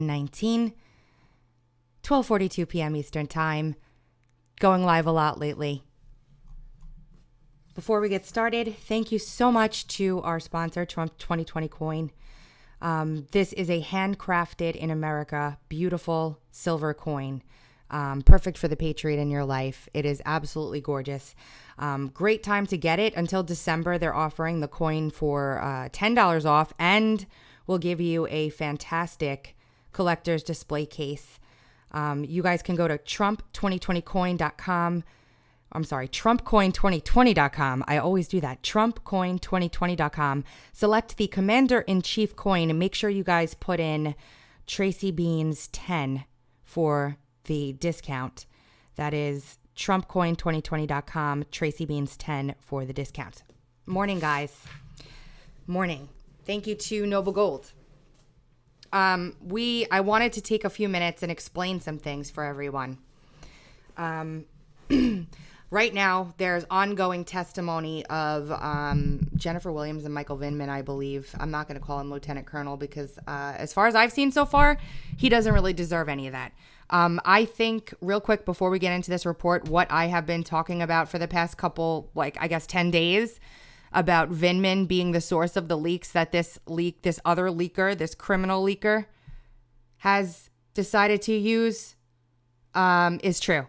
19, 12:42 p.m. Eastern Time. Going live a lot lately. Before we get started, thank you so much to our sponsor, Trump 2020 Coin. This is a handcrafted in America, beautiful silver coin. Perfect for the patriot in your life. It is absolutely gorgeous. Great time to get it. Until December, they're offering the coin for $10 off, and we'll give you a fantastic collector's display case. You guys can go to Trump2020coin.com. I'm sorry, TrumpCoin2020.com. I always do that. TrumpCoin2020.com. Select the Commander-in-Chief coin and make sure you guys put in Tracy Beans 10 for the discount. That is TrumpCoin2020.com, Tracy Beans 10 for the discount. Morning, guys. Morning. Thank you to Noble Gold. I wanted to take a few minutes and explain some things for everyone. Right now, there's ongoing testimony of Jennifer Williams and Michael Vindman, I believe. I'm not going to call him Lieutenant Colonel because as far as I've seen so far, he doesn't really deserve any of that. I think, real quick, before we get into this report, what I have been talking about for the past couple, 10 days, about Vindman being the source of the leaks that this other leaker, this criminal leaker, has decided to use, is true.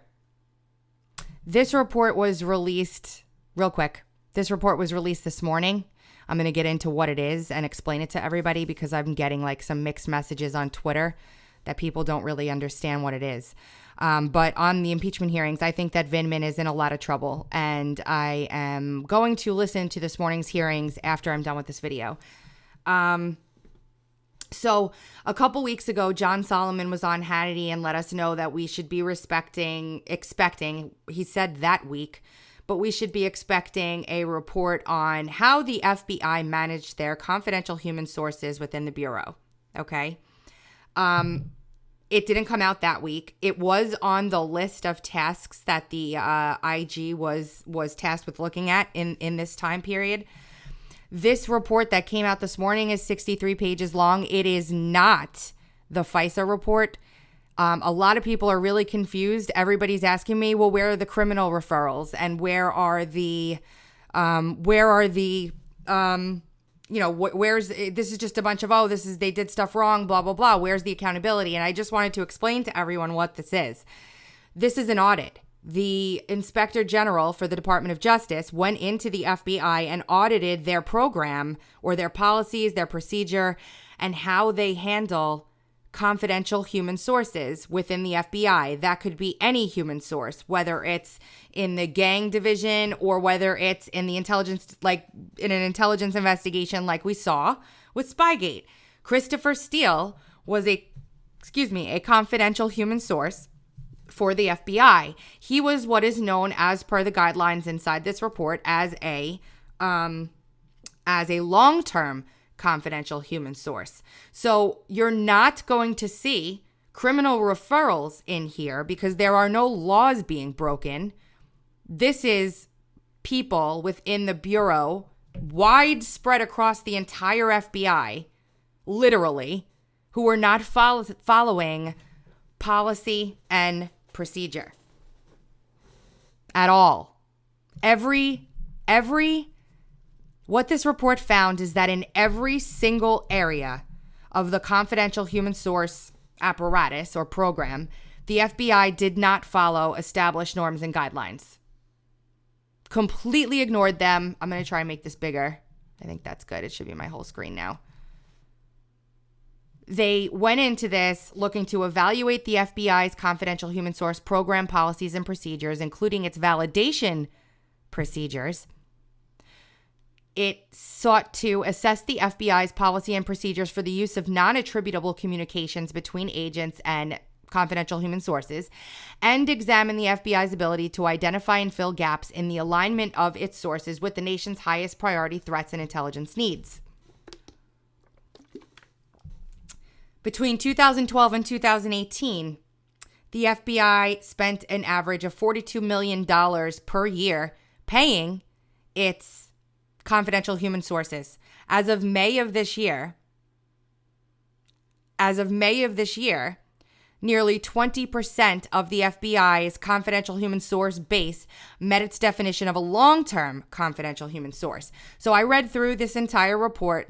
This report was released, real quick, this report was released this morning. I'm going to get into what it is and explain it to everybody because I'm getting some mixed messages on Twitter that people don't really understand what it is. But on the impeachment hearings, I think that Vindman is in a lot of trouble. And I am going to listen to this morning's hearings after I'm done with this video. So a couple weeks ago, John Solomon was on Hannity and let us know that we should be expecting, he said that week, but we should be expecting a report on how the FBI managed their confidential human sources within the Bureau. Okay. It didn't come out that week. It was on the list of tasks that the IG was tasked with looking at in this time period. This report that came out this morning is 63 pages long. It is not the FISA report. A lot of people are really confused. Everybody's asking me, well, where are the criminal referrals and where's this is just a bunch of, they did stuff wrong, blah, blah, blah. Where's the accountability? And I just wanted to explain to everyone what this is. This is an audit. The Inspector General for the Department of Justice went into the FBI and audited their program or their policies, their procedure, and how they handle confidential human sources within the FBI. That could be any human source, whether it's in the gang division or whether it's in the intelligence, in an intelligence investigation like we saw with Spygate. Christopher Steele was a confidential human source for the FBI. He was what is known, as per the guidelines inside this report, as a long-term confidential human source. So you're not going to see criminal referrals in here because there are no laws being broken. This is people within the Bureau, widespread across the entire FBI, literally, who are not following policy and procedure at all. What this report found is that in every single area of the confidential human source apparatus or program, the FBI did not follow established norms and guidelines. Completely ignored them. I'm going to try and make this bigger. I think that's good. It should be my whole screen now. They went into this looking to evaluate the FBI's confidential human source program policies and procedures, including its validation procedures. It sought to assess the FBI's policy and procedures for the use of non-attributable communications between agents and confidential human sources, and examine the FBI's ability to identify and fill gaps in the alignment of its sources with the nation's highest priority threats and intelligence needs. Between 2012 and 2018, the FBI spent an average of $42 million per year paying its confidential human sources. As of May of this year, as of May of this year, nearly 20% of the FBI's confidential human source base met its definition of a long-term confidential human source. So I read through this entire report.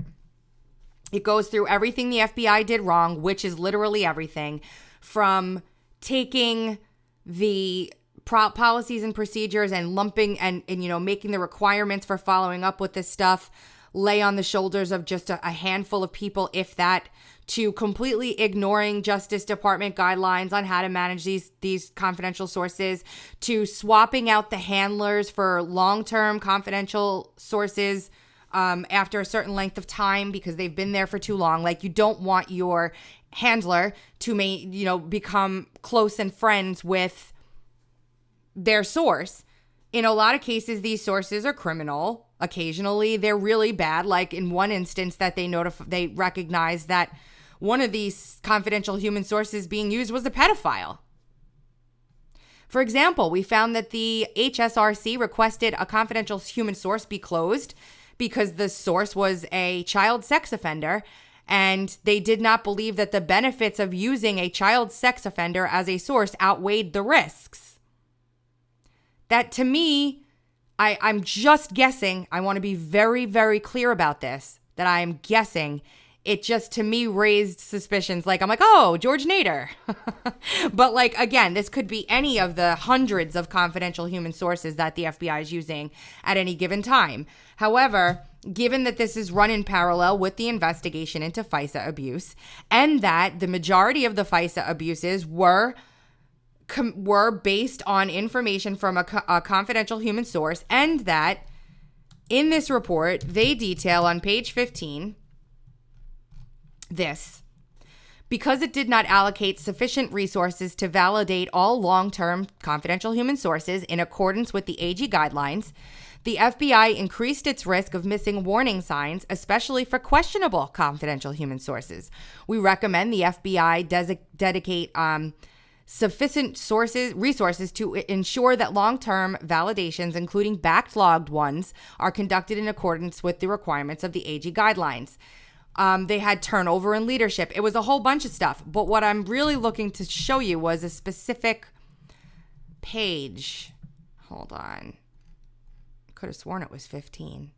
It goes through everything the FBI did wrong, which is literally everything, from taking the policies and procedures and lumping and making the requirements for following up with this stuff lay on the shoulders of just a handful of people, if that, to completely ignoring Justice Department guidelines on how to manage these confidential sources, to swapping out the handlers for long-term confidential sources after a certain length of time because they've been there for too long. Like, you don't want your handler to become close and friends with their source. In a lot of cases, these sources are criminal. Occasionally, they're really bad. Like in one instance that they recognized that one of these confidential human sources being used was a pedophile. For example, we found that the HSRC requested a confidential human source be closed because the source was a child sex offender, and they did not believe that the benefits of using a child sex offender as a source outweighed the risks. That, to me, I'm just guessing. I want to be very, very clear about this, that I'm guessing. It just, to me, raised suspicions. Like, I'm like, oh, George Nader. But like, again, this could be any of the hundreds of confidential human sources that the FBI is using at any given time. However, given that this is run in parallel with the investigation into FISA abuse, and that the majority of the FISA abuses were based on information from a confidential human source, and that in this report, they detail on page 15 this: because it did not allocate sufficient resources to validate all long-term confidential human sources in accordance with the AG guidelines, the FBI increased its risk of missing warning signs, especially for questionable confidential human sources. We recommend the FBI dedicate sufficient resources to ensure that long-term validations, including backlogged ones, are conducted in accordance with the requirements of the AG guidelines. They had turnover in leadership. It was a whole bunch of stuff. But what I'm really looking to show you was a specific page. Hold on. Could have sworn it was 15.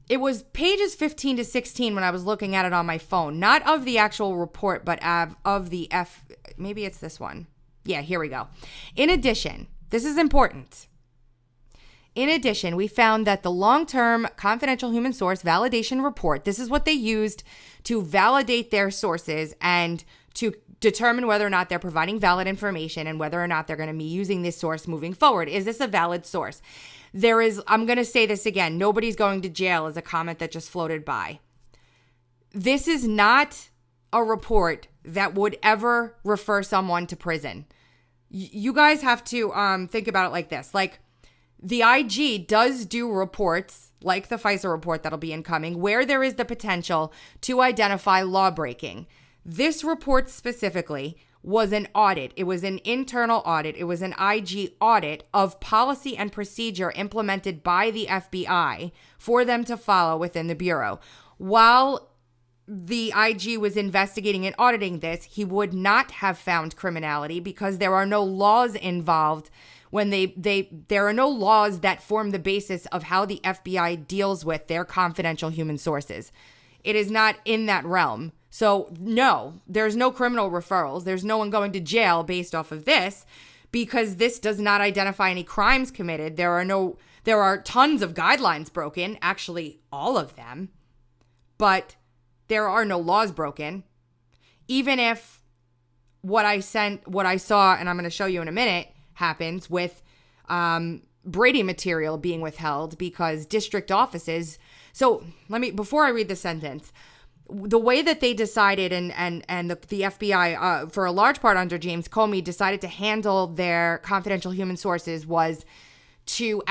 It was pages 15 to 16 when I was looking at it on my phone. Not of the actual report, but of the maybe it's this one. Yeah, here we go. In addition, this is important. In addition, we found that the long-term confidential human source validation report, this is what they used to validate their sources and to determine whether or not they're providing valid information and whether or not they're going to be using this source moving forward. Is this a valid source? I'm going to say this again, nobody's going to jail is a comment that just floated by. This is not a report that would ever refer someone to prison. You guys have to think about it like this. Like, the IG does do reports, like the FISA report that'll be incoming, where there is the potential to identify law breaking. This report specifically was an audit. It was an internal audit. It was an IG audit of policy and procedure implemented by the FBI for them to follow within the Bureau. While the IG was investigating and auditing this, he would not have found criminality because there are no laws involved when there are no laws that form the basis of how the FBI deals with their confidential human sources. It is not in that realm. So no, there's no criminal referrals. There's no one going to jail based off of this because this does not identify any crimes committed. There are tons of guidelines broken, actually all of them, but there are no laws broken. Even if what I saw, and I'm going to show you in a minute, happens with Brady material being withheld because district offices. So before I read the sentence, the way that they decided and the FBI, for a large part under James Comey, decided to handle their confidential human sources was to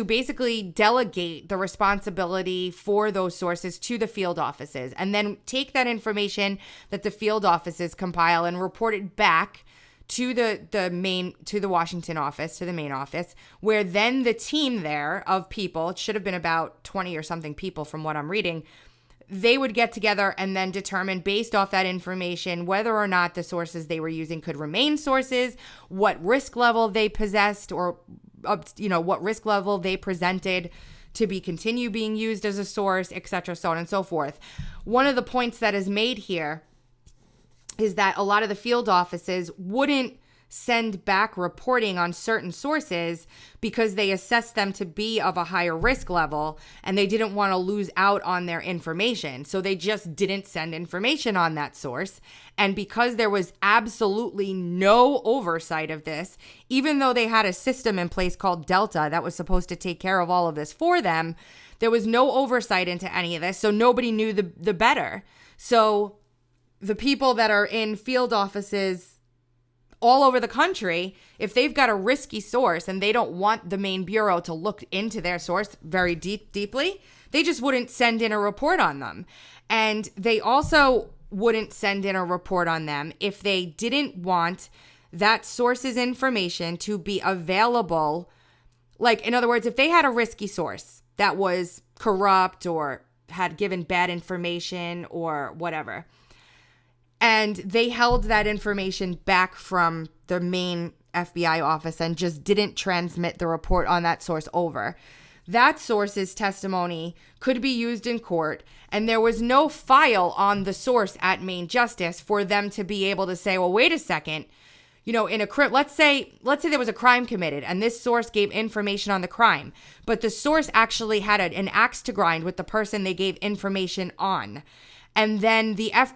basically delegate the responsibility for those sources to the field offices and then take that information that the field offices compile and report it back to the Washington office, to the main office, where then the team there of people, it should have been about 20 or something people from what I'm reading, they would get together and then determine based off that information whether or not the sources they were using could remain sources, what risk level they possessed, or what risk level they presented to be continue being used as a source, etc., so on and so forth. One of the points that is made here is that a lot of the field offices wouldn't send back reporting on certain sources because they assessed them to be of a higher risk level and they didn't want to lose out on their information. So they just didn't send information on that source. And because there was absolutely no oversight of this, even though they had a system in place called Delta that was supposed to take care of all of this for them, there was no oversight into any of this. So nobody knew the better. So the people that are in field offices all over the country, if they've got a risky source and they don't want the main bureau to look into their source very deeply, they just wouldn't send in a report on them. And they also wouldn't send in a report on them if they didn't want that source's information to be available. Like, in other words, if they had a risky source that was corrupt or had given bad information or whatever, and they held that information back from the main FBI office and just didn't transmit the report on that source over, that source's testimony could be used in court, and there was no file on the source at Main Justice for them to be able to say, well, wait a second, let's say there was a crime committed and this source gave information on the crime, but the source actually had an axe to grind with the person they gave information on. And then the FBI